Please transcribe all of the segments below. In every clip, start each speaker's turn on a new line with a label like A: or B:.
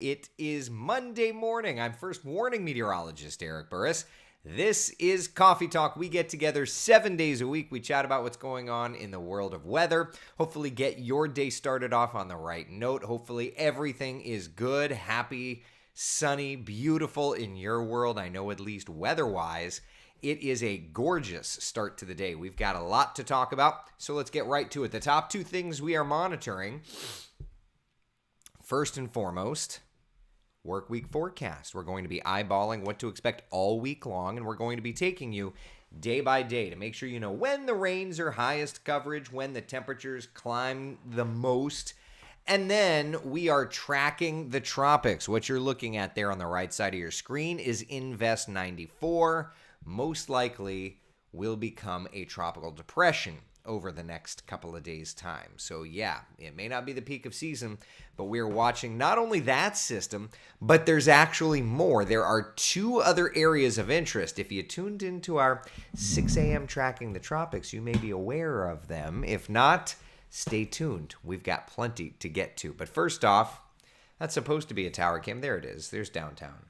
A: It is Monday morning. I'm first warning meteorologist Eric Burris. This is Coffee Talk. We get together 7 days a week. We chat about what's going on in the world of weather. Hopefully get your day started off on the right note. Hopefully everything is good, happy, sunny, beautiful in your world. I know at least weather-wise, it is a gorgeous start to the day. We've got a lot to talk about, so let's get right to it. The top two things we are monitoring, first and foremost, work week forecast. We're going to be eyeballing what to expect all week long, and we're going to be taking you day by day to make sure you know when the rains are highest coverage, when the temperatures climb the most, and then we are tracking the tropics. What you're looking at there on the right side of your screen is Invest 94. Most likely will become a tropical depression over the next couple of days' time. So yeah, it may not be the peak of season, but we're watching not only that system, but there's actually more. There are two other areas of interest. If you tuned into our 6 a.m. Tracking the Tropics, you may be aware of them. If not, stay tuned. We've got plenty to get to. But first off, that's supposed to be a tower cam. There it is. There's downtown.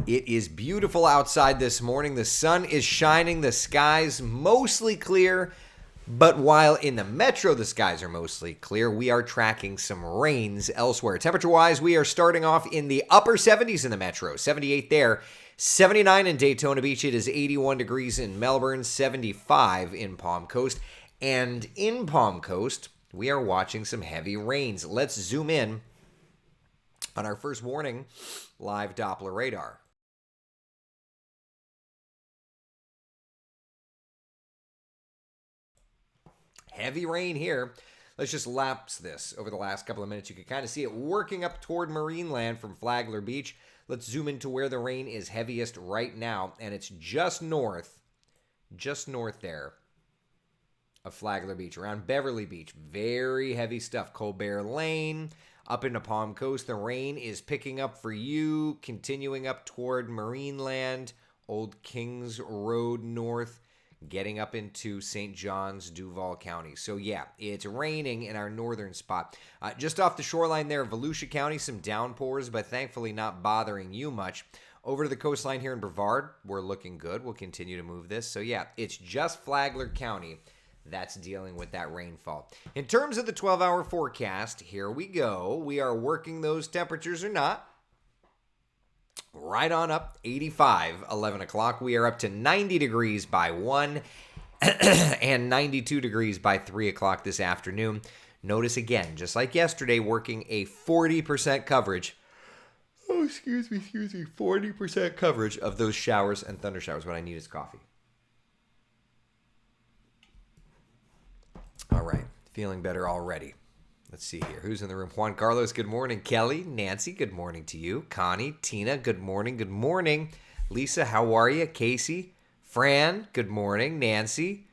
A: It is beautiful outside this morning. The sun is shining. The skies mostly clear. But while in the metro the skies are mostly clear, we are tracking some rains elsewhere. Temperature-wise, we are starting off in the upper 70s in the metro. 78 there. 79 in Daytona Beach. It is 81 degrees in Melbourne. 75 in Palm Coast. And in Palm Coast, we are watching some heavy rains. Let's zoom in on our first warning, live Doppler radar. Heavy rain here. Let's just lapse this over the last couple of minutes. You can kind of see it working up toward Marineland from Flagler Beach. Let's zoom into where the rain is heaviest right now, and it's just north there of Flagler Beach, around Beverly Beach. Very heavy stuff. Colbert Lane, up into Palm Coast. The rain is picking up for you, continuing up toward Marineland, Old Kings Road north, getting up into St. John's, Duval County. So yeah, it's raining in our northern spot. Just off the shoreline there, Volusia County, some downpours, but thankfully not bothering you much. Over to the coastline here in Brevard, we're looking good. We'll continue to move this. So yeah, it's just Flagler County that's dealing with that rainfall. In terms of the 12-hour forecast, here we go. We are working those temperatures or not. Right on up, 85, 11 o'clock. We are up to 90 degrees by 1 and 92 degrees by 3 o'clock this afternoon. Notice again, just like yesterday, working a 40% coverage. Oh, excuse me, 40% coverage of those showers and thunder showers. What I need is coffee. All right, feeling better already. Let's see here. Who's in the room? Juan Carlos, good morning. Kelly, Nancy, good morning to you. Connie, Tina, good morning. Good morning. Lisa, how are you? Casey, Fran, good morning. Nancy,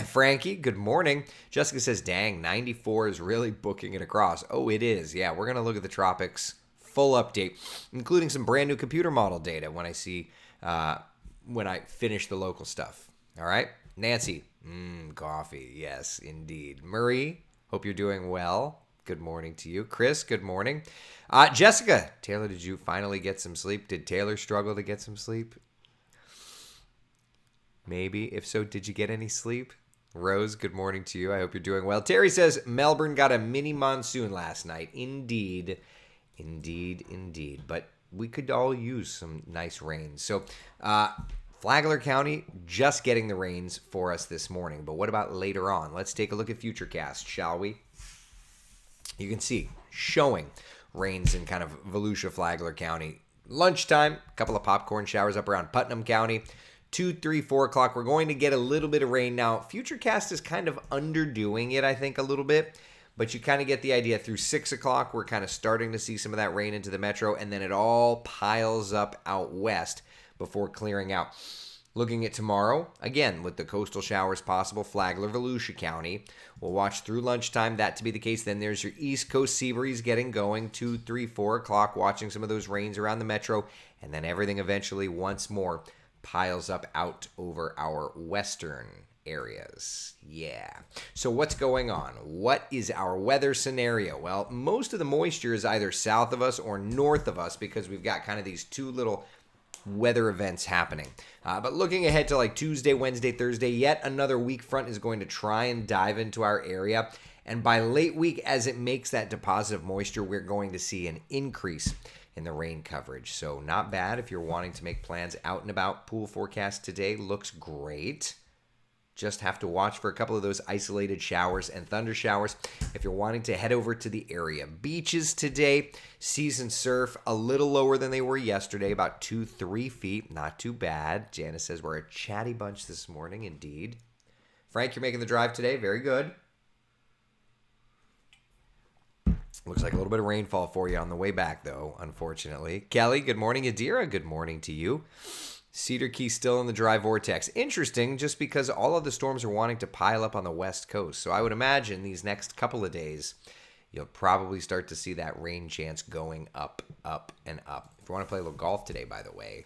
A: Frankie, good morning. Jessica says, dang, 94 is really booking it across. Oh, it is. Yeah, we're going to look at the tropics. Full update, including some brand new computer model data when I finish the local stuff. All right. Nancy, coffee. Yes, indeed. Marie, hope you're doing well. Good morning to you. Chris, good morning. Jessica, Taylor, did you finally get some sleep? Did Taylor struggle to get some sleep? Maybe. If so, did you get any sleep? Rose, good morning to you. I hope you're doing well. Terry says Melbourne got a mini monsoon last night. Indeed. But we could all use some nice rain. So, Flagler County just getting the rains for us this morning. But what about later on? Let's take a look at Futurecast, shall we? You can see showing rains in kind of Volusia, Flagler County. Lunchtime, a couple of popcorn showers up around Putnam County. 2, 3, 4 o'clock. We're going to get a little bit of rain now. Futurecast is kind of underdoing it, I think, a little bit. But you kind of get the idea. Through 6 o'clock, we're kind of starting to see some of that rain into the metro, and then it all piles up out west before clearing out. Looking at tomorrow, again, with the coastal showers possible, Flagler, Volusia County. We'll watch through lunchtime that to be the case. Then there's your East Coast sea breeze getting going, 2, 3, 4 o'clock, watching some of those rains around the metro. And then everything eventually once more piles up out over our western areas. Yeah. So what's going on? What is our weather scenario? Well, most of the moisture is either south of us or north of us because we've got kind of these two little weather events happening. But looking ahead to like Tuesday, Wednesday, Thursday, yet another weak front is going to try and dive into our area. And by late week, as it makes that deposit of moisture, we're going to see an increase in the rain coverage. So not bad if you're wanting to make plans out and about. Pool forecast today looks great. Just have to watch for a couple of those isolated showers and thunder showers if you're wanting to head over to the area. Beaches today, season surf, a little lower than they were yesterday, about 2-3 feet. Not too bad. Janice says we're a chatty bunch this morning, indeed. Frank, you're making the drive today. Very good. Looks like a little bit of rainfall for you on the way back, though, unfortunately. Kelly, good morning. Adira, good morning to you. Cedar Key still in the dry vortex. Interesting, just because all of the storms are wanting to pile up on the west coast. So I would imagine these next couple of days, you'll probably start to see that rain chance going up, up, and up. If you want to play a little golf today, by the way,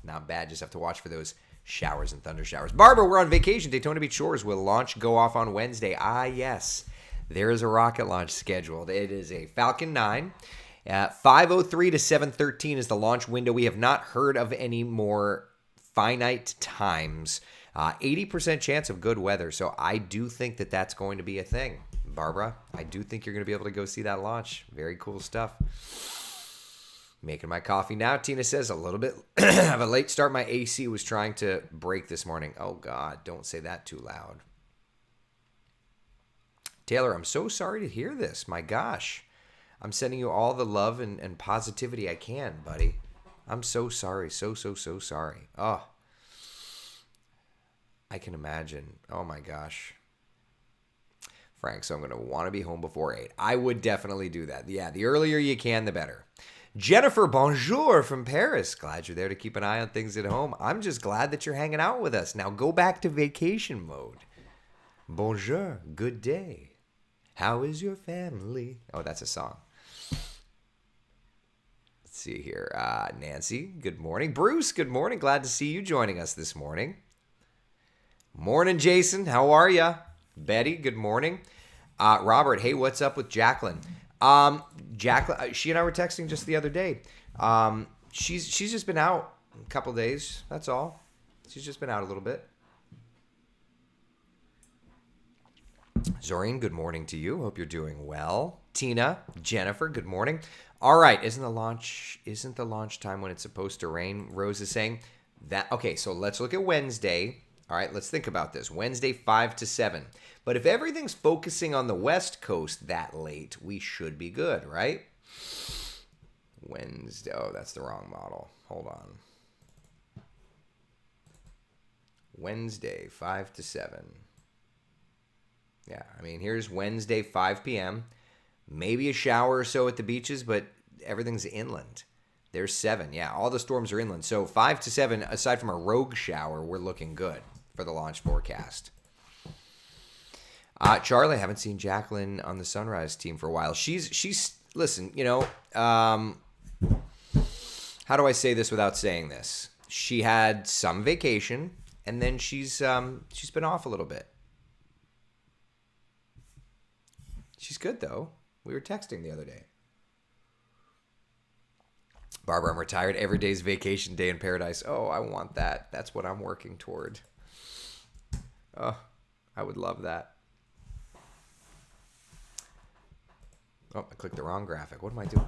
A: not bad. Just have to watch for those showers and thunder showers. Barbara, we're on vacation. Daytona Beach Shores will launch, go off on Wednesday. Ah, yes. There is a rocket launch scheduled. It is a Falcon 9. 5:03 to 7:13 is the launch window. We have not heard of any more finite times. 80% chance of good weather. So I do think that that's going to be a thing. Barbara, I do think you're going to be able to go see that launch. Very cool stuff. Making my coffee now. Tina says a little bit of a late start. My AC was trying to break this morning. Oh, God, don't say that too loud. Taylor, I'm so sorry to hear this. My gosh. I'm sending you all the love and positivity I can, buddy. I'm so sorry. So sorry. Oh, I can imagine. Oh, my gosh. Frank, so I'm going to want to be home before 8. I would definitely do that. Yeah, the earlier you can, the better. Jennifer, bonjour from Paris. Glad you're there to keep an eye on things at home. I'm just glad that you're hanging out with us. Now go back to vacation mode. Bonjour. Good day. How is your family? Oh, that's a song. See here. Nancy, good morning. Bruce, good morning. Glad to see you joining us this morning. Morning, Jason. How are ya? Betty, good morning. Robert, hey, what's up with Jacqueline? Jacqueline, she and I were texting just the other day. She's just been out a couple days. That's all. She's just been out a little bit. Zorine, good morning to you. Hope you're doing well. Tina, Jennifer, good morning. All right, isn't the launch time when it's supposed to rain? Rose is saying that. Okay, so let's look at Wednesday. All right, let's think about this. Wednesday, 5 to 7. But if everything's focusing on the West Coast that late, we should be good, right? Wednesday. Oh, that's the wrong model. Hold on. Wednesday, 5 to 7. Yeah, I mean, here's Wednesday, 5 p.m. Maybe a shower or so at the beaches, but everything's inland. There's 7. Yeah, all the storms are inland. So 5 to 7, aside from a rogue shower, we're looking good for the launch forecast. Charlie, I haven't seen Jacqueline on the Sunrise team for a while. She's listen, you know, how do I say this without saying this? She had some vacation, and then she's been off a little bit. She's good, though. We were texting the other day. Barbara, I'm retired. Every day's vacation day in paradise. Oh, I want that. That's what I'm working toward. Oh, I would love that. Oh, I clicked the wrong graphic. What am I doing?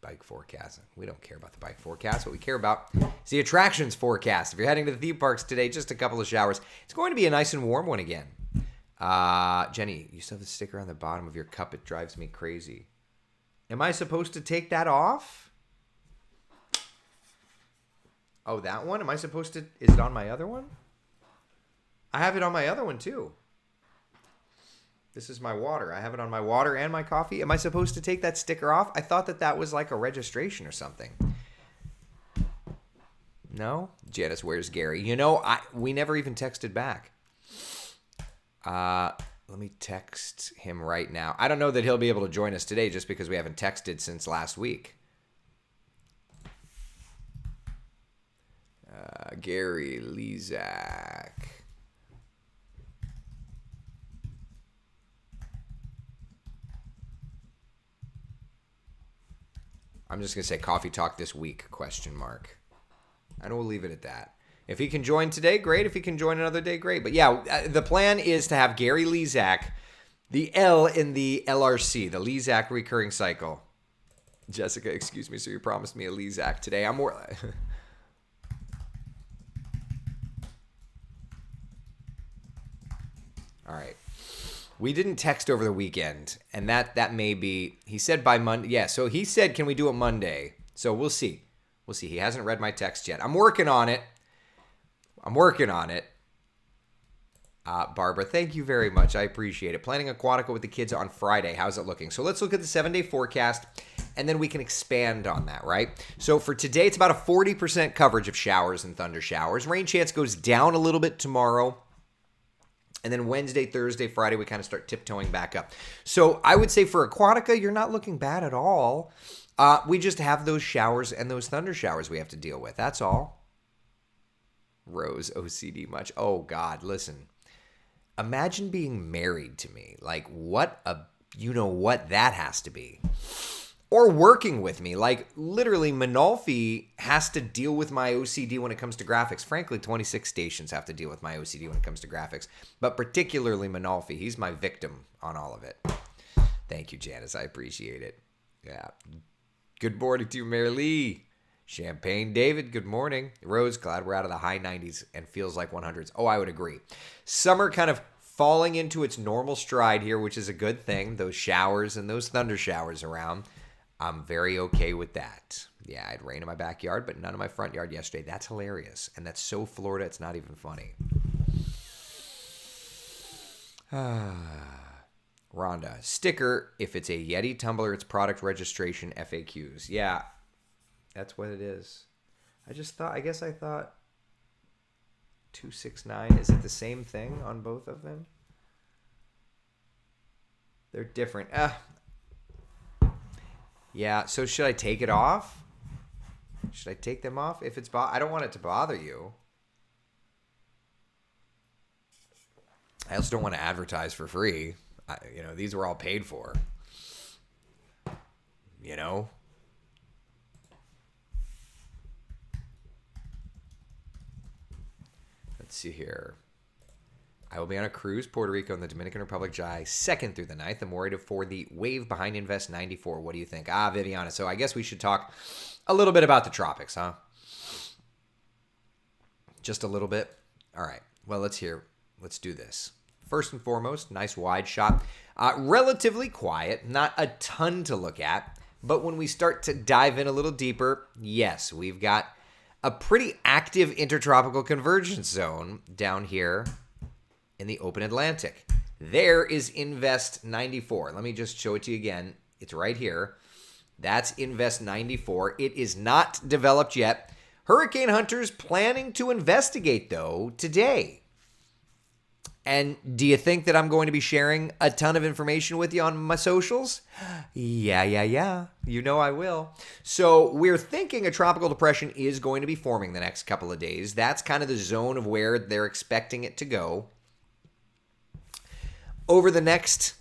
A: Bike forecast. We don't care about the bike forecast. What we care about is the attractions forecast. If you're heading to the theme parks today, just a couple of showers. It's going to be a nice and warm one again. Jenny, you still have the sticker on the bottom of your cup. It drives me crazy. Am I supposed to take that off? Oh, that one? Am I supposed to? Is it on my other one? I have it on my other one too. This is my water. I have it on my water and my coffee. Am I supposed to take that sticker off? I thought that was like a registration or something. No? Janice, where's Gary? You know, we never even texted back. Let me text him right now. I don't know that he'll be able to join us today just because we haven't texted since last week. Gary Lezak. I'm just going to say coffee talk this week, ? And we'll leave it at that. If he can join today, great. If he can join another day, great. But yeah, the plan is to have Gary Lezak, the L in the LRC, the Lezak recurring cycle. Jessica, excuse me, so you promised me a Lezak today. I'm more... All right. We didn't text over the weekend, and that may be... He said by Monday. Yeah, so he said, can we do it Monday? So we'll see. We'll see. He hasn't read my text yet. I'm working on it. Barbara, thank you very much. I appreciate it. Planning Aquatica with the kids on Friday. How's it looking? So let's look at the 7-day forecast, and then we can expand on that, right? So for today, it's about a 40% coverage of showers and thunder showers. Rain chance goes down a little bit tomorrow. And then Wednesday, Thursday, Friday, we kind of start tiptoeing back up. So I would say for Aquatica, you're not looking bad at all. We just have those showers and those thunder showers we have to deal with. That's all. Rose, OCD much. Oh, God, listen. Imagine being married to me. Like, what that has to be. Or working with me. Like, literally, Manolfi has to deal with my OCD when it comes to graphics. Frankly, 26 stations have to deal with my OCD when it comes to graphics. But particularly Manolfi. He's my victim on all of it. Thank you, Janice. I appreciate it. Yeah. Good morning to you, Mary Lee. Champagne David, good morning. Rose, glad we're out of the high 90s and feels like 100s. Oh, I would agree. Summer kind of falling into its normal stride here, which is a good thing. Those showers and those thunder showers around. I'm very okay with that. Yeah, it rained in my backyard, but none in my front yard yesterday. That's hilarious. And that's so Florida, it's not even funny. Rhonda, sticker, if it's a Yeti tumbler, it's product registration FAQs. Yeah, that's what it is. I guess I thought 269. Is it the same thing on both of them? They're different. Yeah, so should I take it off? Should I take them off? If it's I don't want it to bother you. I also don't want to advertise for free. These were all paid for. Let's see here. I will be on a cruise, Puerto Rico and the Dominican Republic, July 2nd through the 9th. I'm worried for the wave behind Invest 94. What do you think? Viviana. So I guess we should talk a little bit about the tropics, huh? Just a little bit? All right. Well, let's do this. First and foremost, nice wide shot. Relatively quiet, not a ton to look at. But when we start to dive in a little deeper, yes, we've got a pretty active intertropical convergence zone down here in the open Atlantic. There is Invest 94. Let me just show it to you again. It's right here. That's Invest 94. It is not developed yet. Hurricane hunters planning to investigate, though, today. And do you think that I'm going to be sharing a ton of information with you on my socials? Yeah. You know I will. So we're thinking a tropical depression is going to be forming the next couple of days. That's kind of the zone of where they're expecting it to go. Over the next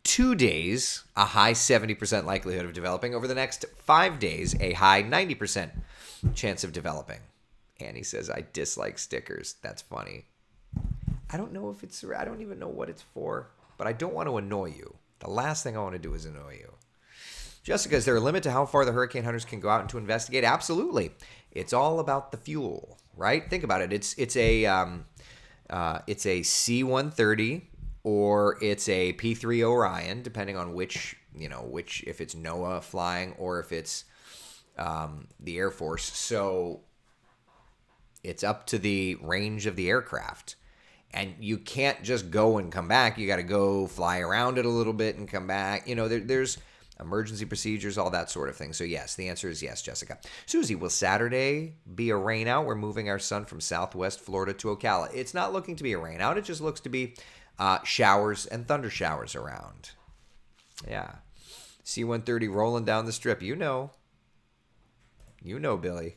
A: 2 days, a high 70% likelihood of developing. Over the next 5 days, a high 90% chance of developing. Annie says, I dislike stickers. That's funny. I don't even know what it's for, but I don't want to annoy you. The last thing I want to do is annoy you. Jessica, is there a limit to how far the hurricane hunters can go out and to investigate? Absolutely. It's all about the fuel, right? Think about it. It's a C-130 or it's a P-3 Orion, depending on which, if it's NOAA flying or if it's the Air Force. So it's up to the range of the aircraft. And you can't just go and come back. You got to go fly around it a little bit and come back. There's emergency procedures, all that sort of thing. So yes, the answer is yes, Jessica. Susie, will Saturday be a rain out? We're moving our son from Southwest Florida to Ocala. It's not looking to be a rain out. It just looks to be showers and thunder showers around. Yeah. C-130 rolling down the strip. You know, Billy.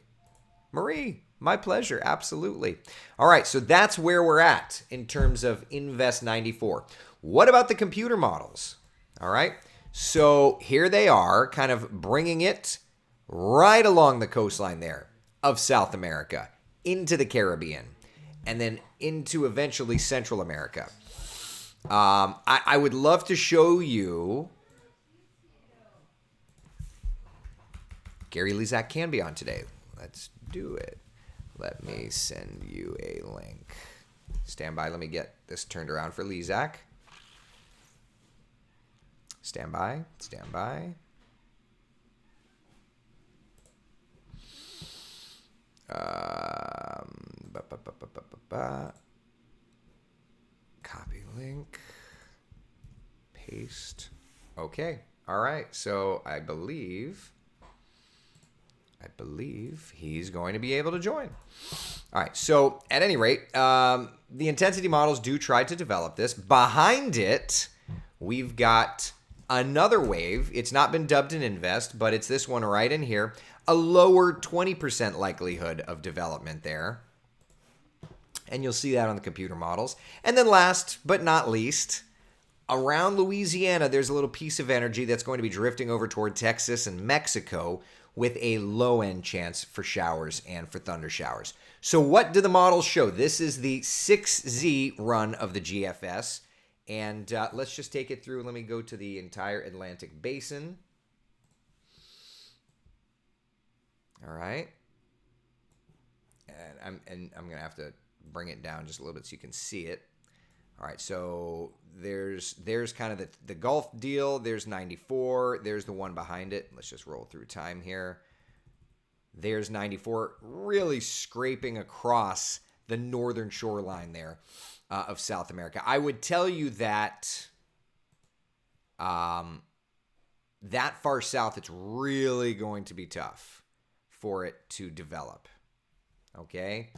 A: Marie, my pleasure. Absolutely. All right. So that's where we're at in terms of Invest 94. What about the computer models? All right. So here they are, kind of bringing it right along the coastline there of South America into the Caribbean and then into eventually Central America. I would love to show you. Gary Lezak can be on today. Let's do it. Let me send you a link. Stand by. Let me get this turned around for Lezak. Stand by. Stand by. Copy link. Paste. Okay. All right. So I believe he's going to be able to join. All right. So at any rate, the intensity models do try to develop this. Behind it, we've got another wave. It's not been dubbed an invest, but it's this one right in here. A lower 20% likelihood of development there. And you'll see that on the computer models. And then last but not least, around Louisiana, there's a little piece of energy that's going to be drifting over toward Texas and Mexico with a low-end chance for showers and for thunder showers. So what do the models show? This is the 6Z run of the GFS. And let's just take it through. Let me go to the entire Atlantic Basin. All right. And I'm going to have to bring it down just a little bit so you can see it. All right, so there's kind of the Gulf deal. There's 94. There's the one behind it. Let's just roll through time here. There's 94, really scraping across the northern shoreline there of South America. I would tell you that that far south, it's really going to be tough for it to develop. Okay?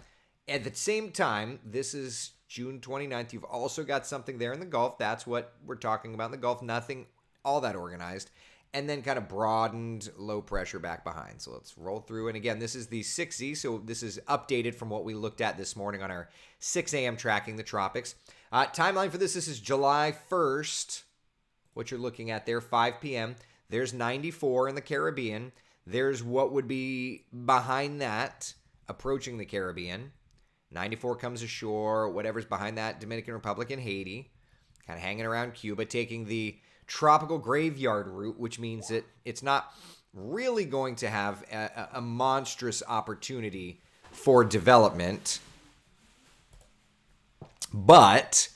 A: At the same time, this is June 29th. You've also got something there in the Gulf. That's what we're talking about in the Gulf. Nothing all that organized. And then kind of broadened low pressure back behind. So let's roll through. And again, this is the 6Z. So this is updated from what we looked at this morning on our 6 a.m. tracking the tropics. Timeline for this is July 1st. What you're looking at there, 5 p.m. There's 94 in the Caribbean. There's what would be behind that, approaching the Caribbean. 94 comes ashore, whatever's behind that, Dominican Republic and Haiti, kind of hanging around Cuba, taking the tropical graveyard route, which means that it's not really going to have a monstrous opportunity for development. But,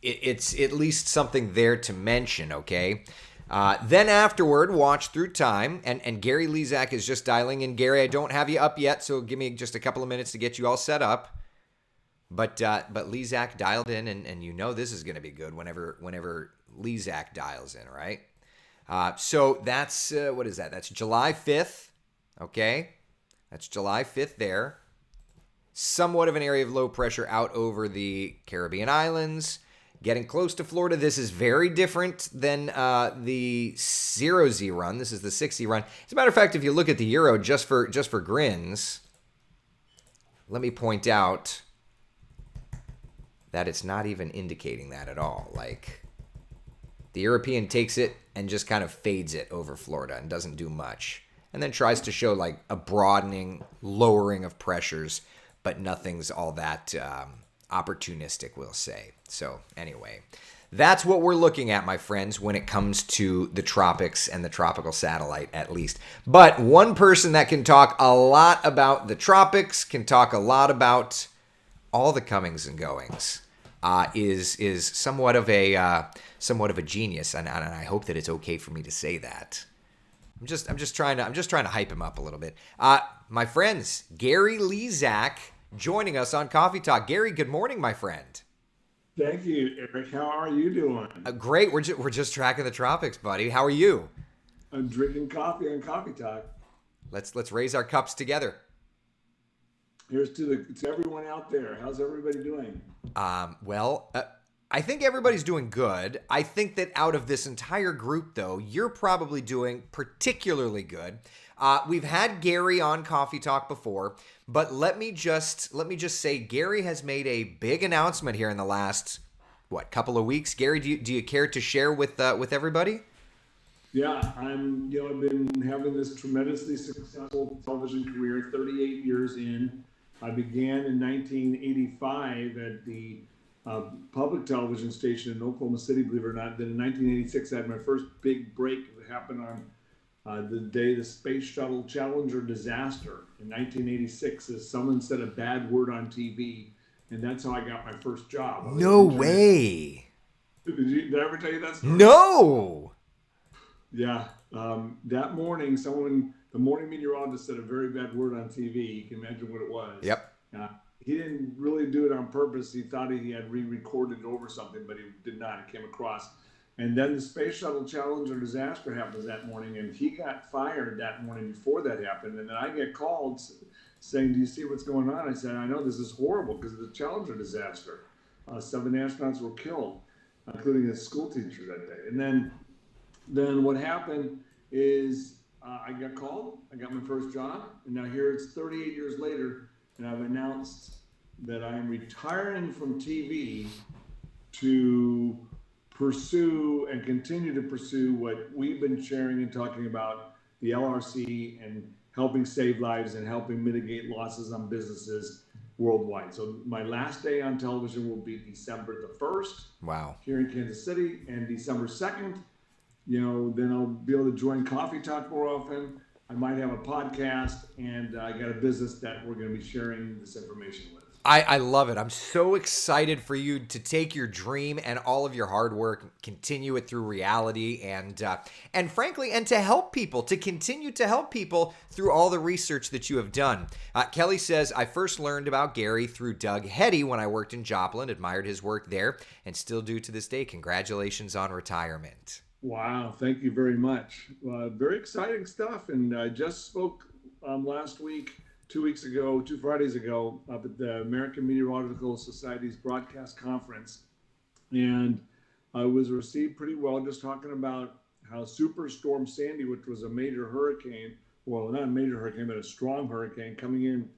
A: it's at least something there to mention, okay? Then afterward, watch through time, and Gary Lezak is just dialing in. Gary, I don't have you up yet, so give me just a couple of minutes to get you all set up. But Lezak dialed in, and you know this is going to be good whenever Lezak dials in, right? So that's, what is that? That's July 5th, okay? That's July 5th there. Somewhat of an area of low pressure out over the Caribbean islands. Getting close to Florida. This is very different than the 0Z run. This is the 6Z run. As a matter of fact, if you look at the Euro just for grins, let me point out that it's not even indicating that at all. Like, the European takes it and just kind of fades it over Florida and doesn't do much. And then tries to show like a broadening, lowering of pressures, but nothing's all that opportunistic, we'll say. So anyway, that's what we're looking at, my friends, when it comes to the tropics and the tropical satellite, at least. But one person that can talk a lot about the tropics, can talk a lot about all the comings and goings, is somewhat of a genius, and I hope that it's okay for me to say that. I'm just trying to hype him up a little bit. My friends, Gary Lezak joining us on Coffee Talk. Gary, good morning, my friend.
B: Thank you, Eric. How are you doing?
A: Great. We're just tracking the tropics, buddy. How are you?
B: I'm drinking coffee on Coffee Talk.
A: Let's raise our cups together.
B: Here's to everyone out there. How's everybody doing?
A: Well, I think everybody's doing good. I think that out of this entire group, though, you're probably doing particularly good. We've had Gary on Coffee Talk before, but let me just say Gary has made a big announcement here in the last couple of weeks. Gary, do you care to share with everybody?
B: Yeah, I've been having this tremendously successful television career, 38 years in. I began in 1985 at the public television station in Oklahoma City, believe it or not. Then in 1986, I had my first big break that happened on the day the Space Shuttle Challenger disaster in 1986. As someone said a bad word on TV, and that's how I got my first job.
A: No way.
B: Did I ever tell you that story?
A: No.
B: Yeah. That morning, the morning meteorologist said a very bad word on TV. You can imagine what it was.
A: Yep.
B: He didn't really do it on purpose. He thought he had re-recorded it over something, but he did not. It came across. And then the Space Shuttle Challenger disaster happens that morning, and he got fired that morning before that happened. And then I get called saying, "Do you see what's going on?" I said, "I know this is horrible because of the Challenger disaster. 7 astronauts were killed, including a school teacher that day." And then what happened is I got called. I got my first job, and now here it's 38 years later, and I've announced that I am retiring from TV to pursue and continue to pursue what we've been sharing and talking about, the LRC and helping save lives and helping mitigate losses on businesses worldwide. So my last day on television will be December the 1st.
A: Wow.
B: Here in Kansas City, and December 2nd, then I'll be able to join Coffee Talk more often. I might have a podcast, and I got a business that we're going to be sharing this information with.
A: I love it. I'm so excited for you to take your dream and all of your hard work, continue it through reality, and frankly, and to help people, to continue to help people through all the research that you have done. Kelly says, "I first learned about Gary through Doug Hetty when I worked in Joplin, admired his work there, and still do to this day. Congratulations on retirement."
B: Wow, thank you very much. Very exciting stuff, and I just spoke last week, 2 weeks ago, 2 Fridays ago, up at the American Meteorological Society's broadcast conference, and I was received pretty well, just talking about how Superstorm Sandy, which was a major hurricane, well, not a major hurricane, but a strong hurricane coming in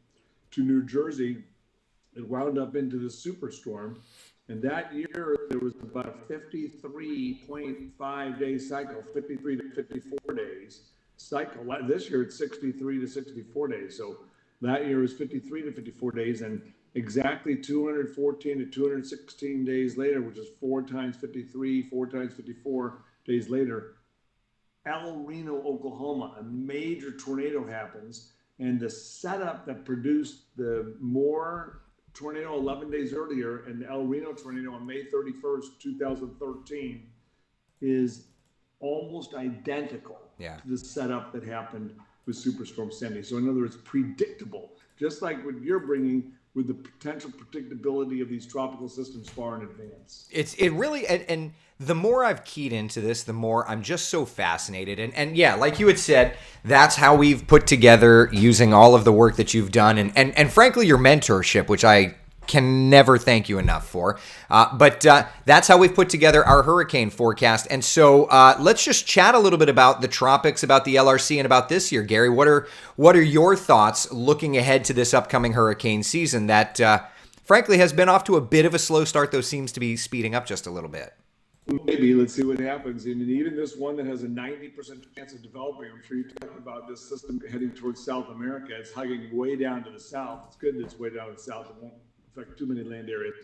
B: to New Jersey, it wound up into the superstorm. And that year, there was about a 53.5 day cycle, 53 to 54 days cycle. This year, it's 63 to 64 days. So that year was 53 to 54 days, and exactly 214 to 216 days later, which is 4 times 53, 4 times 54 days later, El Reno, Oklahoma, a major tornado happens, and the setup that produced the Moore tornado 11 days earlier and the El Reno tornado on May 31st, 2013 is almost identical to the setup that happened with Superstorm Sandy. So in other words, predictable, just like what you're bringing with the potential predictability of these tropical systems far in advance.
A: It really, and the more I've keyed into this, the more I'm just so fascinated. And yeah, like you had said, that's how we've put together, using all of the work that you've done and frankly, your mentorship, which I can never thank you enough for. But that's how we've put together our hurricane forecast. And so let's just chat a little bit about the tropics, about the LRC, and about this year. Gary, what are your thoughts looking ahead to this upcoming hurricane season that frankly has been off to a bit of a slow start, though seems to be speeding up just a little bit?
B: Maybe. Let's see what happens. I mean, even this one that has a 90% chance of developing, I'm sure you talked about this system heading towards South America. It's hugging way down to the south. It's good that it's way down to the south. It won't affect too many land areas.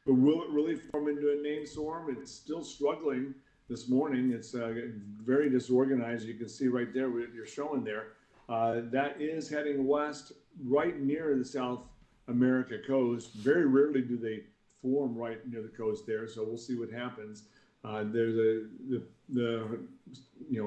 B: But will it really form into a named storm? It's still struggling this morning. It's very disorganized. You can see right there what you're showing there. That is heading west right near the South America coast. Very rarely do they form right near the coast there, so we'll see what happens. There's the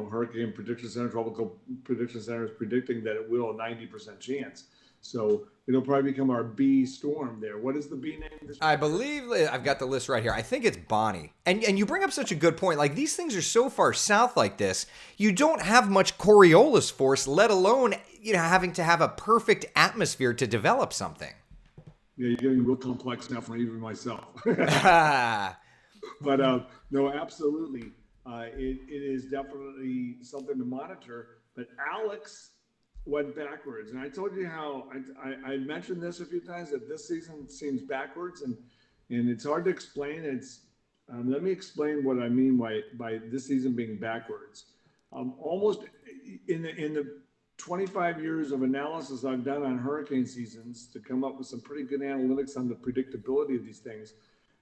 B: Hurricane Prediction Center, Tropical Prediction Center is predicting that it will a 90% chance. So it'll probably become our B storm there. What is the B name?
A: I believe I've got the list right here. I think it's Bonnie. And you bring up such a good point. Like, these things are so far south like this, you don't have much Coriolis force, let alone having to have a perfect atmosphere to develop something.
B: Yeah, you're getting real complex now for even myself. But no, absolutely. It is definitely something to monitor. But Alex went backwards. And I told you how I mentioned this a few times, that this season seems backwards, and it's hard to explain. Let me explain what I mean by this season being backwards. Almost in the 25 years of analysis I've done on hurricane seasons to come up with some pretty good analytics on the predictability of these things.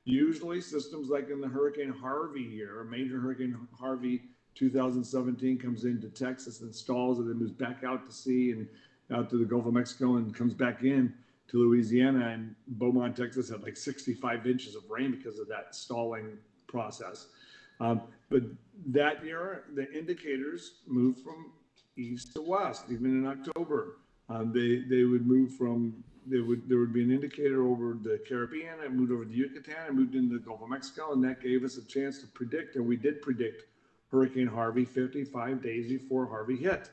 B: Usually systems like in the Hurricane Harvey year, Major Hurricane Harvey 2017 comes into Texas, installs, and then moves back out to sea and out to the Gulf of Mexico and comes back in to Louisiana, and Beaumont, Texas had like 65 inches of rain because of that stalling process. But that year, the indicators moved from east to west, even in October. They would move from, there would be an indicator over the Caribbean, and moved over the Yucatan, and moved into the Gulf of Mexico, and that gave us a chance to predict, and we did predict Hurricane Harvey 55 days before Harvey hit.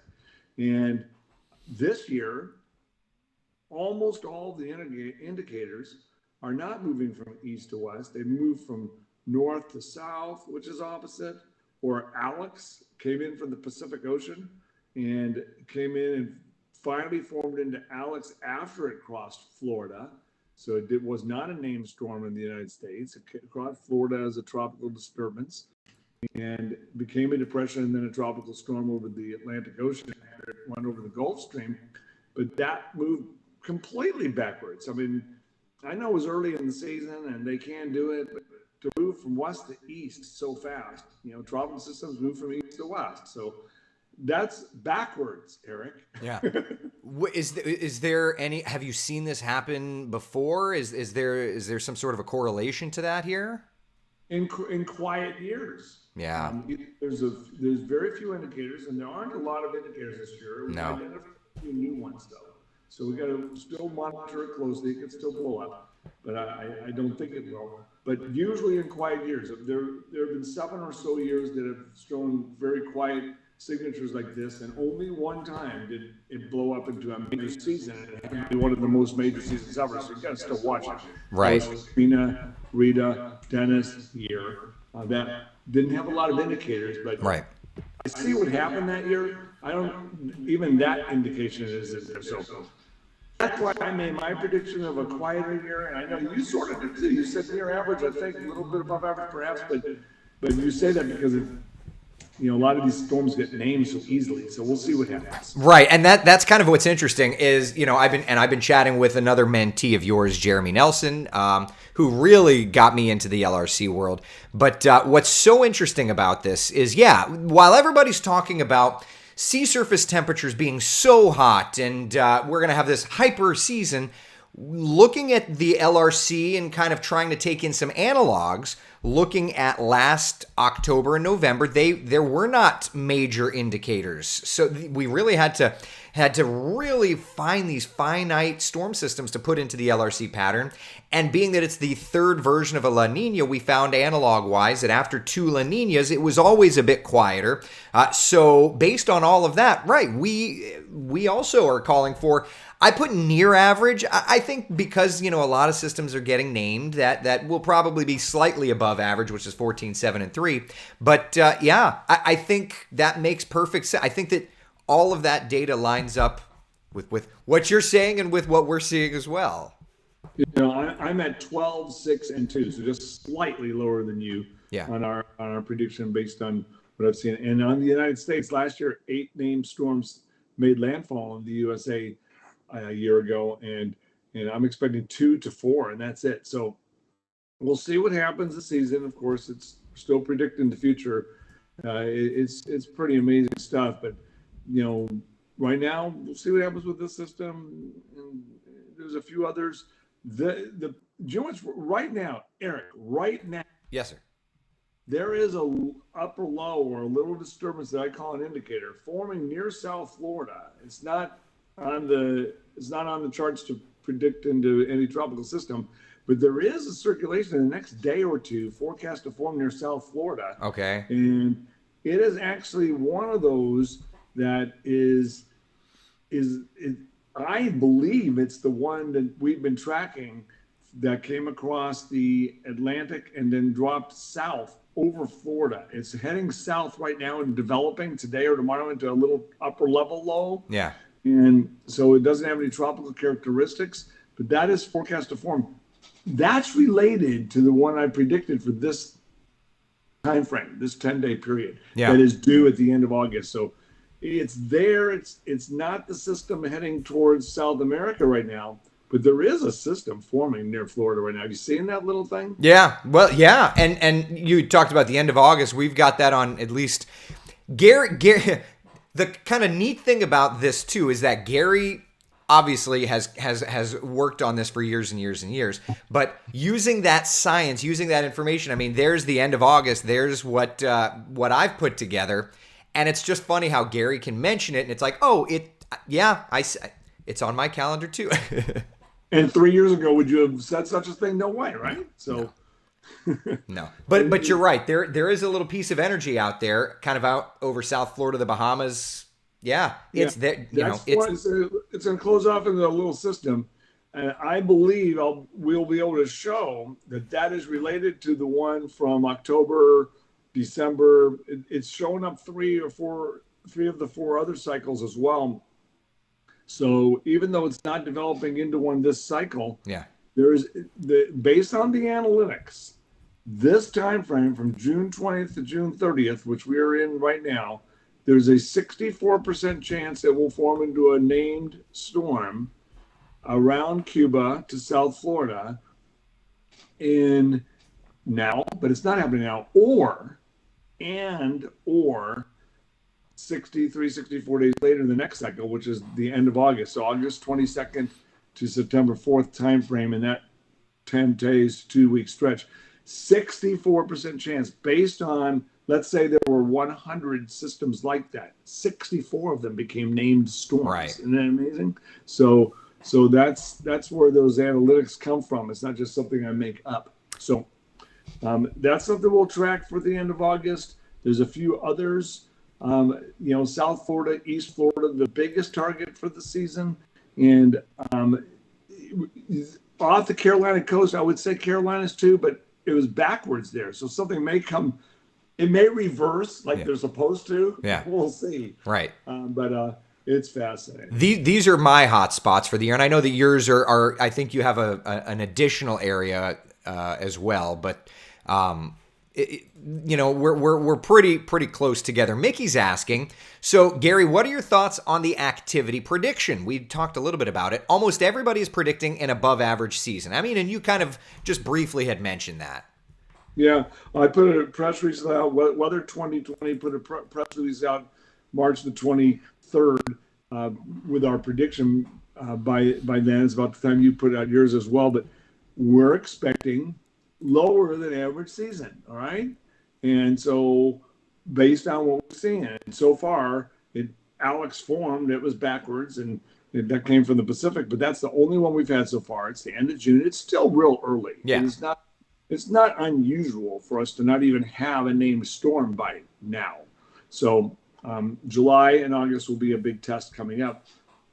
B: And this year, almost all the indicators are not moving from east to west. They move from north to south, which is opposite. Or Alex came in from the Pacific Ocean and came in and finally formed into Alex after it crossed Florida. So it was not a named storm in the United States. It crossed Florida as a tropical disturbance and became a depression and then a tropical storm over the Atlantic Ocean, and it went over the Gulf Stream. But that moved completely backwards. I mean, I know it was early in the season and they can do it, but to move from west to east so fast, tropical systems move from east to west. So that's backwards, Eric.
A: Yeah. Is there any, have you seen this happen before? Is there some sort of a correlation to that here?
B: In quiet years.
A: Yeah.
B: There's very few indicators, and there aren't a lot of indicators this year. We've identified a few new ones though. So we got to still monitor it closely. It could still blow up, but I don't think it will. But usually in quiet years, there have been 7 or so years that have shown very quiet signatures like this, and only one time did it blow up into a major season. And it happened to be one of the most major seasons ever, so you got to still watch it.
A: Right.
B: Rita, Dennis year. That didn't have a lot of indicators, but
A: right.
B: I see what happened that year. I don't, even that indication is there. So that's why I made my prediction of a quieter year. And I know you sort of did too. You said near average, I think a little bit above average perhaps, but you say that because of, a lot of these storms get named so easily. So we'll see what happens.
A: Right. And that's kind of what's interesting is, I've been chatting with another mentee of yours, Jeremy Nelson, who really got me into the LRC world. But what's so interesting about this is, while everybody's talking about sea surface temperatures being so hot and we're going to have this hyper season, looking at the LRC and kind of trying to take in some analogs, looking at last October and November, there were not major indicators. So we really had to really find these finite storm systems to put into the LRC pattern. And being that it's the third version of a La Nina, we found analog-wise that after 2 La Ninas, it was always a bit quieter. So based on all of that, right, we also are calling for, I put near average. I think because, a lot of systems are getting named, that will probably be slightly above average, which is 14, 7, and 3. But I think that makes perfect sense. I think that all of that data lines up with what you're saying and with what we're seeing as well.
B: I'm at 12, 6, and 2, so just slightly lower than you on our prediction based on what I've seen. And on the United States, last year, 8 named storms made landfall in the USA a year ago, and I'm expecting 2 to 4, and that's it. So we'll see what happens this season. Of course, it's still predicting the future. It's pretty amazing stuff, but right now we'll see what happens with this system. And there's a few others. Do you know what's right now, Eric? Right now,
A: yes, sir.
B: There is a upper low or a little disturbance that I call an indicator forming near South Florida. It's not on the charts to predict into any tropical system, but there is a circulation in the next day or two forecast to form near South Florida.
A: Okay.
B: And it is actually one of those that is I believe it's the one that we've been tracking that came across the Atlantic and then dropped south over Florida. It's heading south right now and developing today or tomorrow into a little upper level low.
A: Yeah.
B: And so it doesn't have any tropical characteristics, but that is forecast to form. That's related to the one I predicted for this time frame, this 10-day period
A: Yeah.
B: that is due at the end of August. So it's there. It's not the system heading towards South America right now, but there is a system forming near Florida right now. Have you seen that little thing?
A: Yeah. Well, yeah. And you talked about the end of August. We've got that on at least. Gary, the kind of neat thing about this too is that Gary obviously has worked on this for years and years and years, but using that science, using that information, I mean, there's the end of August, there's what I've put together, and it's just funny how Gary can mention it, and it's like, oh, it's on my calendar too.
B: And 3 years ago, would you have said such a thing? No way, right? So.
A: No, but you're right. There is a little piece of energy out there, kind of out over South Florida, the Bahamas. Yeah, it's there.
B: It's going to close off into a little system, and I believe we'll be able to show that is related to the one from October, December. It's showing up three of the four other cycles as well. So even though it's not developing into one this cycle, based on the analytics, this time frame from June 20th to June 30th, which we are in right now, there's a 64% chance it will form into a named storm around Cuba to South Florida but it's not happening now, or 64 days later in the next cycle, which is the end of August. So August 22nd to September 4th time frame in that 10 days, 2-week stretch. 64% chance based on, let's say there were 100 systems like that. 64 of them became named storms.
A: Right.
B: Isn't that amazing? So that's where those analytics come from. It's not just something I make up. So that's something we'll track for the end of August. There's a few others. South Florida, East Florida, the biggest target for the season. And off the Carolina coast, I would say Carolinas too, but it was backwards there. So something may come, it may reverse like they're supposed to.
A: Yeah.
B: We'll see.
A: Right.
B: But it's fascinating.
A: These are my hot spots for the year. And I know that yours are I think you have an additional area as well, but we're pretty close together. Mickey's asking, so Gary, what are your thoughts on the activity prediction? We talked a little bit about it. Almost everybody is predicting an above average season. I mean, and you kind of just briefly had mentioned that.
B: Yeah, I put a press release out. Weather 2020 put a press release out March the 23rd with our prediction. By then, it's about the time you put out yours as well. But we're expecting lower than average season. All right, and so based on what we're seeing, and so far, Alex formed. It was backwards, and that came from the Pacific. But that's the only one we've had so far. It's the end of June. It's still real early.
A: Yeah.
B: It's not unusual for us to not even have a named storm by now. So July and August will be a big test coming up,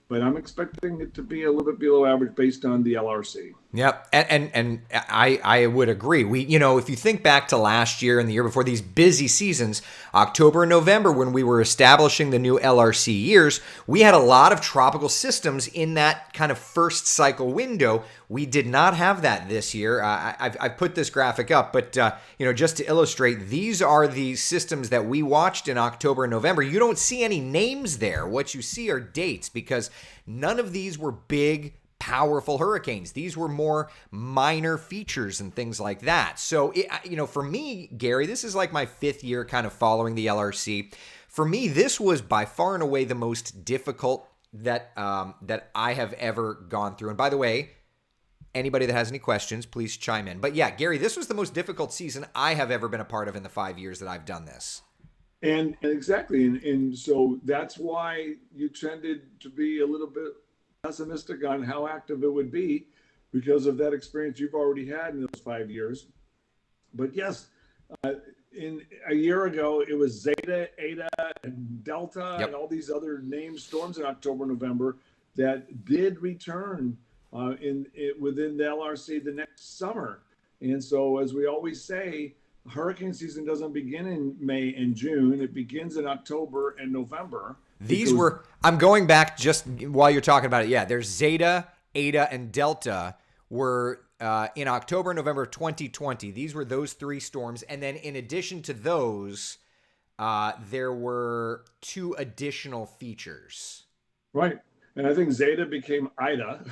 B: but I'm expecting it to be a little bit below average based on the LRC.
A: Yep, and I would agree. If you think back to last year and the year before, these busy seasons, October and November, when we were establishing the new LRC years, we had a lot of tropical systems in that kind of first cycle window. We did not have that this year. I've put this graphic up, but just to illustrate, these are the systems that we watched in October and November. You don't see any names there. What you see are dates, because none of these were big, powerful hurricanes. These were more minor features and things like that. So, for me, Gary, this is like my 5th year kind of following the LRC. For me, this was by far and away the most difficult that I have ever gone through. And by the way, anybody that has any questions, please chime in. But yeah, Gary, this was the most difficult season I have ever been a part of in the 5 years that I've done this.
B: And exactly. And so that's why you tended to be a little bit pessimistic on how active it would be because of that experience you've already had in those 5 years. But yes, in a year ago, it was Zeta, Eta, and Delta, and all these other named storms in October, November that did return within the LRC the next summer. And so, as we always say, hurricane season doesn't begin in May and June. It begins in October and November. I'm going back just while you're talking about it. Yeah, there's Zeta, Eta, and Delta were
A: in October and November of 2020. These were those three storms. And then in addition to those, there were two additional features.
B: Right. And I think Zeta became Ida.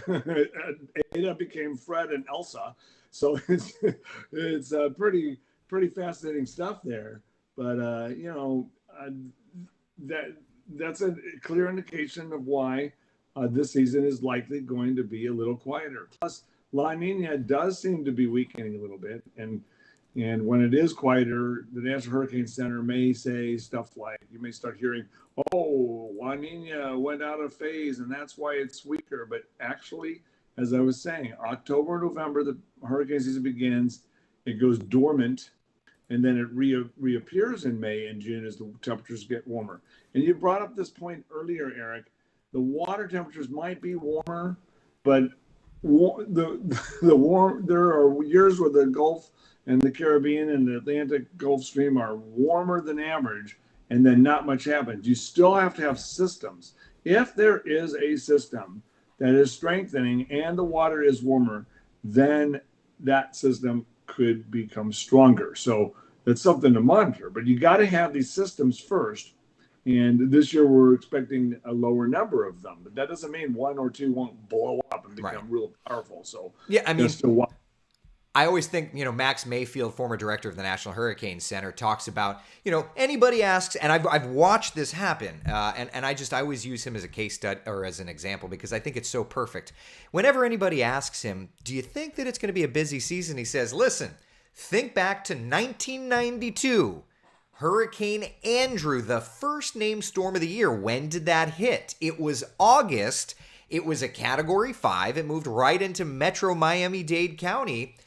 B: Ada became Fred and Elsa. So it's pretty fascinating stuff there. But that's a clear indication of why this season is likely going to be a little quieter. Plus, La Nina does seem to be weakening a little bit, and when it is quieter, the National Hurricane Center may say stuff like, you may start hearing, "Oh, La Nina went out of phase, and that's why it's weaker." But actually, as I was saying, October, November, the hurricane season begins. It goes dormant, and then it reappears in May and June as the temperatures get warmer. And you brought up this point earlier, Eric. The water temperatures might be warmer, but there are years where the Gulf and the Caribbean and the Atlantic Gulf Stream are warmer than average, and then not much happens. You still have to have systems. If there is a system that is strengthening and the water is warmer, then that system could become stronger. So that's something to monitor. But you got to have these systems first. And this year we're expecting a lower number of them, but that doesn't mean one or two won't blow up and become real powerful. So
A: yeah, I mean, I always think, Max Mayfield, former director of the National Hurricane Center, talks about, anybody asks, and I've watched this happen, and I always use him as a case study or as an example because I think it's so perfect. Whenever anybody asks him, do you think that it's going to be a busy season? He says, listen, think back to 1992. Hurricane Andrew, the first named storm of the year. When did that hit? It was August. It was a Category 5. It moved right into Metro Miami-Dade County.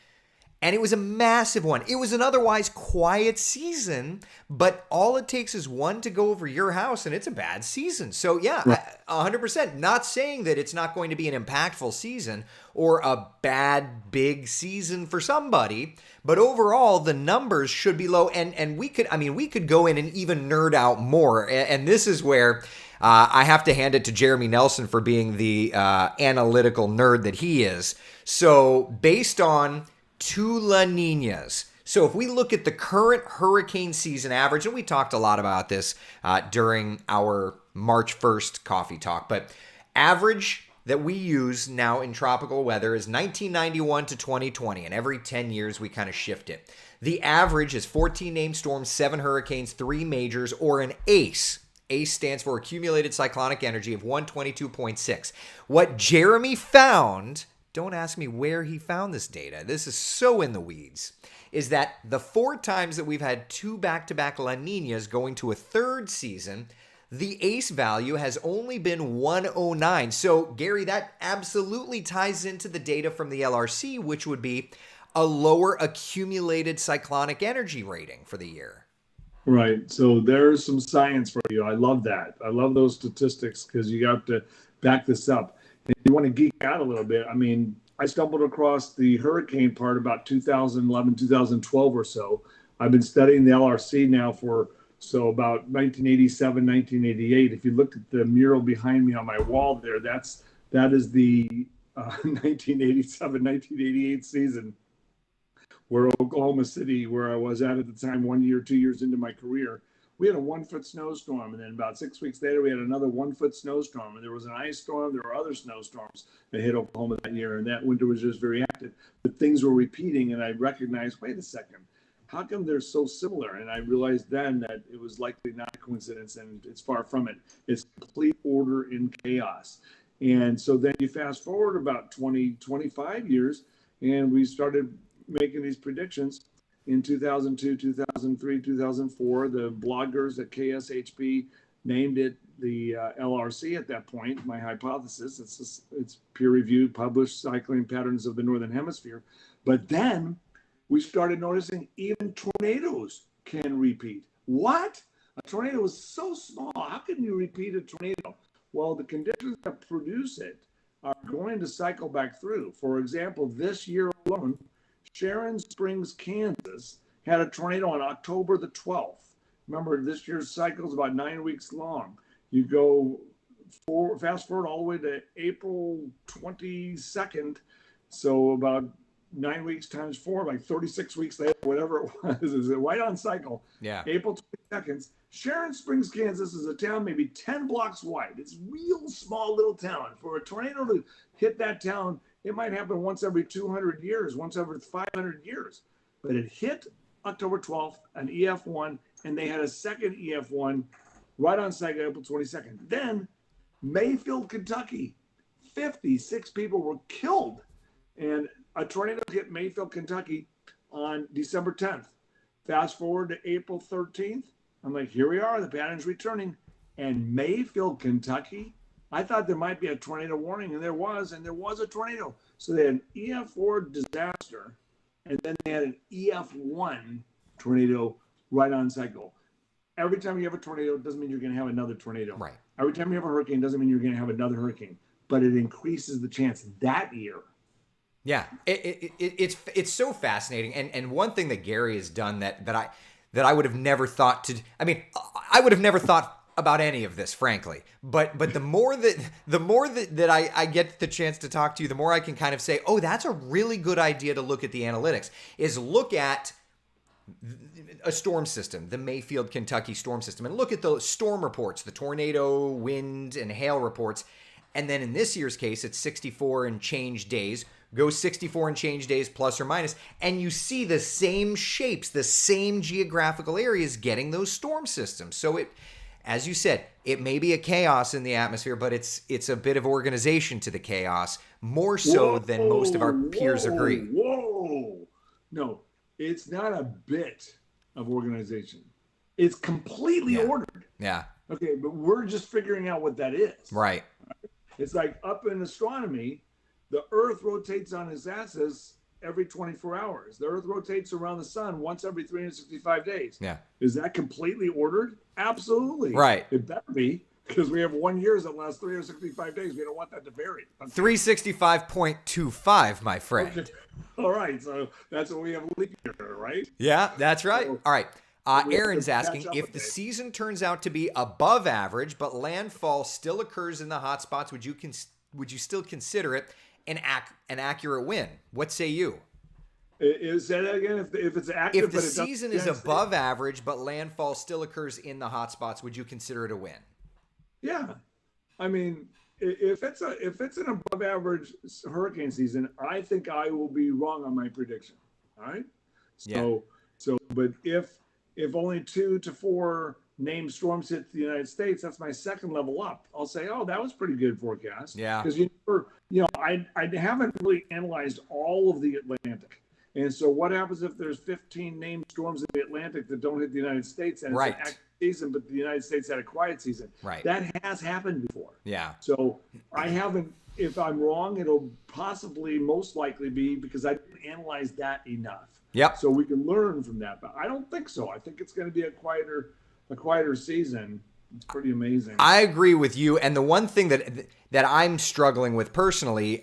A: And it was a massive one. It was an otherwise quiet season, but all it takes is one to go over your house, and it's a bad season. So, yeah, 100%. Not saying that it's not going to be an impactful season or a bad, big season for somebody, but overall, the numbers should be low. And we could go in and even nerd out more. And this is where I have to hand it to Jeremy Nelson for being the analytical nerd that he is. So, based on two La Ninas. So if we look at the current hurricane season average, and we talked a lot about this during our March 1st coffee talk, but average that we use now in tropical weather is 1991 to 2020, and every 10 years we kind of shift it. The average is 14 named storms, 7 hurricanes, 3 majors, or an ACE. ACE stands for Accumulated Cyclonic Energy of 122.6. What Jeremy found, don't ask me where he found this data, this is so in the weeds, is that the 4 times that we've had 2 back-to-back La Ninas going to a third season, the ACE value has only been 109. So, Gary, that absolutely ties into the data from the LRC, which would be a lower accumulated cyclonic energy rating for the year.
B: Right. So there's some science for you. I love that. I love those statistics because you have to back this up. If you want to geek out a little bit, I mean, I stumbled across the hurricane part about 2011, 2012 or so. I've been studying the LRC now about 1987, 1988. If you look at the mural behind me on my wall there, that is the 1987, 1988 season where Oklahoma City, where I was at the time, 1 year, 2 years into my career, we had a 1-foot snowstorm, and then about 6 weeks later, we had another 1-foot snowstorm, and there was an ice storm. There were other snowstorms that hit Oklahoma that year, and that winter was just very active. But things were repeating, and I recognized, wait a second, how come they're so similar? And I realized then that it was likely not a coincidence, and it's far from it. It's complete order in chaos. And so then you fast forward about 20, 25 years, and we started making these predictions. In 2002, 2003, 2004, the bloggers at KSHP named it the LRC at that point. My hypothesis, it's peer-reviewed, published cycling patterns of the Northern Hemisphere. But then we started noticing even tornadoes can repeat. What? A tornado is so small. How can you repeat a tornado? Well, the conditions that produce it are going to cycle back through. For example, this year alone, Sharon Springs, Kansas, had a tornado on October the 12th. Remember, this year's cycle is about 9 weeks long. You go fast forward all the way to April 22nd, so about 9 weeks times 4, like 36 weeks later, whatever it was, is it right on cycle.
A: Yeah.
B: April 22nd. Sharon Springs, Kansas is a town maybe 10 blocks wide. It's a real small little town. For a tornado to hit that town, it might happen once every 200 years, once every 500 years. But it hit October 12th, an EF1, and they had a second EF1 right on cycle April 22nd. Then Mayfield, Kentucky, 56 people were killed. And a tornado hit Mayfield, Kentucky on December 10th. Fast forward to April 13th. I'm like, here we are, the pattern's returning. And Mayfield, Kentucky, I thought there might be a tornado warning, and there was a tornado. So they had an EF4 disaster, and then they had an EF1 tornado right on cycle. Every time you have a tornado, it doesn't mean you're going to have another tornado.
A: Right.
B: Every time you have a hurricane, doesn't mean you're going to have another hurricane. But it increases the chance that year.
A: Yeah, it's so fascinating. And one thing that Gary has done that I would have never thought to. I mean, I would have never thought about any of this, frankly. But the more that I get the chance to talk to you, the more I can kind of say, oh, that's a really good idea to look at the analytics. Is look at a storm system, the Mayfield, Kentucky storm system, and look at the storm reports, the tornado, wind, and hail reports. And then in this year's case, it's 64 and change days. Go 64 and change days plus or minus, and you see the same shapes, the same geographical areas getting those storm systems. So it, as you said, it may be a chaos in the atmosphere, but it's a bit of organization to the chaos, more so than most of our peers agree.
B: Whoa. No, it's not a bit of organization. It's completely ordered.
A: Yeah.
B: Okay, but we're just figuring out what that is.
A: Right.
B: It's like up in astronomy, the Earth rotates on its axis every 24 hours. The Earth rotates around the sun once every 365 days.
A: Yeah.
B: Is that completely ordered? Absolutely.
A: Right.
B: It better be, because we have 1 year that lasts 365 days. We don't want that to vary.
A: 365.25, my friend.
B: Okay. All right. So that's what we have leap year, right?
A: Yeah, that's right.
B: So,
A: all right. Aaron's
B: catch
A: asking
B: up
A: if
B: a
A: the
B: bit.
A: season turns out to be above average, but landfall still occurs in the hot spots. Would you still consider it an accurate win? What say you?
B: Say that again. If it's active,
A: If the
B: but
A: season is above average, but landfall still occurs in the hot spots, would you consider it a win?
B: Yeah, I mean, if it's an above average hurricane season, I think I will be wrong on my prediction. All right. But if only 2 to 4 named storms hit the United States, that's my second level up. I'll say, oh, that was pretty good forecast.
A: Yeah.
B: Because I haven't really analyzed all of the Atlantic. And so what happens if there's 15 named storms in the Atlantic that don't hit the United States, and it's an active season, but the United States had a quiet season?
A: Right.
B: That has happened before.
A: Yeah.
B: So I haven't, if I'm wrong, it'll possibly most likely be because I didn't analyze that enough.
A: Yep.
B: So we can learn from that. But I don't think so. I think it's going to be a quieter season. It's pretty amazing.
A: I agree with you. And the one thing that I'm struggling with personally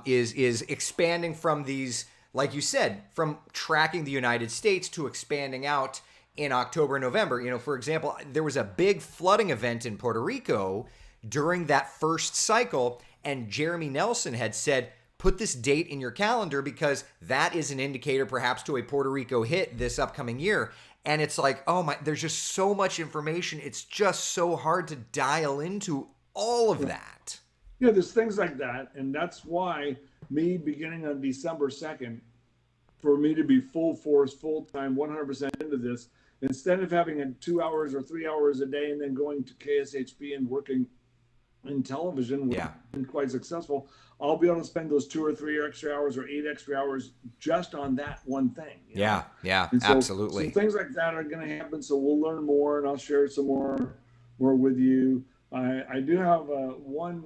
A: is expanding from these, like you said, from tracking the United States to expanding out in October, November. You know, for example, there was a big flooding event in Puerto Rico during that first cycle, and Jeremy Nelson had said, put this date in your calendar because that is an indicator perhaps to a Puerto Rico hit this upcoming year. And it's like, oh my, there's just so much information. It's just so hard to dial into all of that.
B: Yeah, there's things like that. And that's why me beginning on December 2nd, for me to be full force, full time, 100% into this, instead of having 2 hours or 3 hours a day and then going to KSHP and working in television, which has been quite successful, I'll be able to spend those 2 or 3 extra hours or 8 extra hours just on that one thing.
A: Yeah,
B: so,
A: absolutely.
B: So things like that are going to happen. So we'll learn more, and I'll share some more with you. I do have one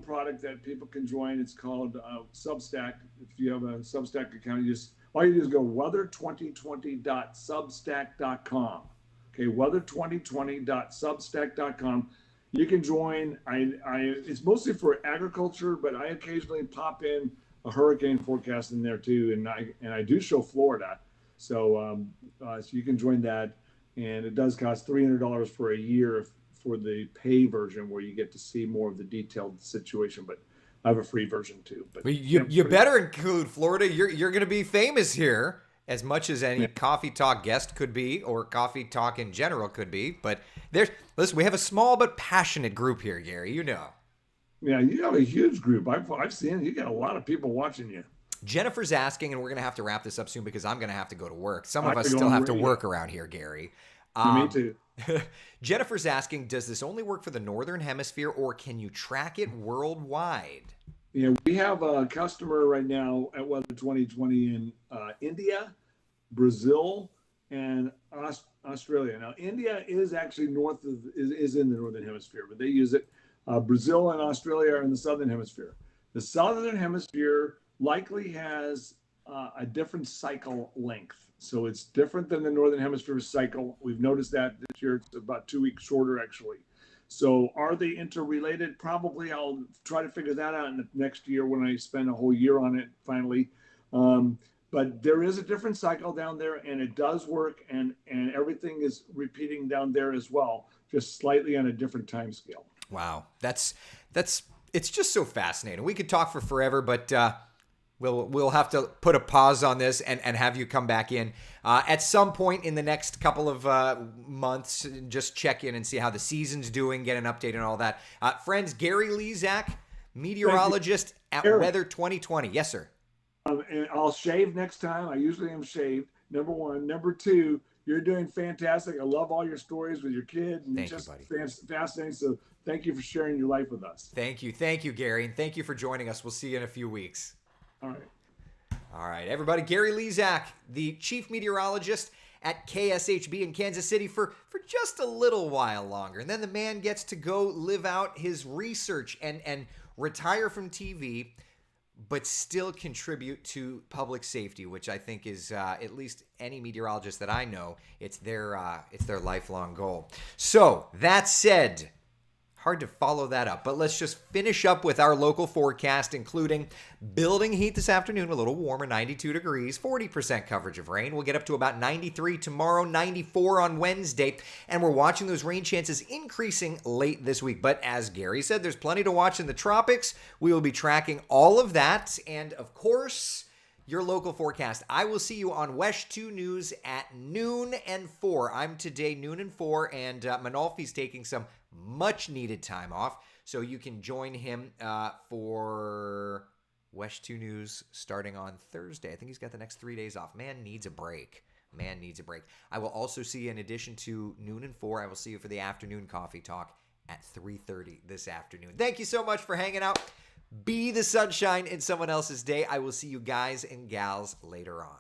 B: product that people can join. It's called Substack. If you have a Substack account, all you do is go weather2020.substack.com. Okay, weather2020.substack.com. You can join. It's mostly for agriculture, but I occasionally pop in a hurricane forecast in there too, and I do show Florida, so you can join that, and it does cost $300 for a year for the pay version, where you get to see more of the detailed situation. But I have a free version too. But
A: Well, you better include Florida. You're going to be famous here as much as any Coffee Talk guest could be, or Coffee Talk in general could be. But listen, we have a small but passionate group here, Gary. You know.
B: Yeah, you have a huge group. I've seen you got a lot of people watching you.
A: Jennifer's asking, and we're going to have to wrap this up soon because I'm going to have to go to work. Some
B: I
A: of
B: have
A: us
B: to go
A: still
B: on
A: have to
B: radio.
A: work around here, Gary.
B: Me too.
A: Jennifer's asking, does this only work for the Northern Hemisphere, or can you track it worldwide?
B: Yeah, we have a customer right now at Weather 2020 in India, Brazil, and Australia. Now, India is actually is in the Northern Hemisphere, but they use it. Brazil and Australia are in the Southern Hemisphere. The Southern Hemisphere likely has a different cycle length. So it's different than the Northern Hemisphere cycle. We've noticed that this year it's about 2 weeks shorter, actually. So are they interrelated? Probably. I'll try to figure that out in the next year when I spend a whole year on it finally. But there is a different cycle down there, and it does work, and everything is repeating down there as well, just slightly on a different time scale.
A: Wow, that's it's just so fascinating. We could talk for forever, but we'll have to put a pause on this and have you come back in at some point in the next couple of months. And just check in and see how the season's doing, get an update on all that. Friends, Gary Lezak, meteorologist at Weather 2020. Yes, sir.
B: And I'll shave next time. I usually am shaved. Number one. Number two, you're doing fantastic. I love all your stories with your kid. And
A: Thank
B: just
A: you, buddy.
B: Fascinating. So thank you for sharing your life with us.
A: Thank you, Gary, and thank you for joining us. We'll see you in a few weeks.
B: All right,
A: everybody. Gary Lezak, the chief meteorologist at KSHB in Kansas City for just a little while longer. And then the man gets to go live out his research and retire from TV, but still contribute to public safety, which I think is, at least any meteorologist that I know, it's their lifelong goal. So that said, hard to follow that up, but let's just finish up with our local forecast, including building heat this afternoon, a little warmer, 92 degrees, 40% coverage of rain. We'll get up to about 93 tomorrow, 94 on Wednesday, and we're watching those rain chances increasing late this week. But as Gary said, there's plenty to watch in the tropics. We will be tracking all of that, and of course, your local forecast. I will see you on WESH 2 News at noon and 4. I'm today noon and 4, and Manolfi's taking some much-needed time off, so you can join him for WESH 2 News starting on Thursday. I think he's got the next 3 days off. Man needs a break. I will also see you in addition to noon and 4. I will see you for the afternoon coffee talk at 3:30 this afternoon. Thank you so much for hanging out. Be the sunshine in someone else's day. I will see you guys and gals later on.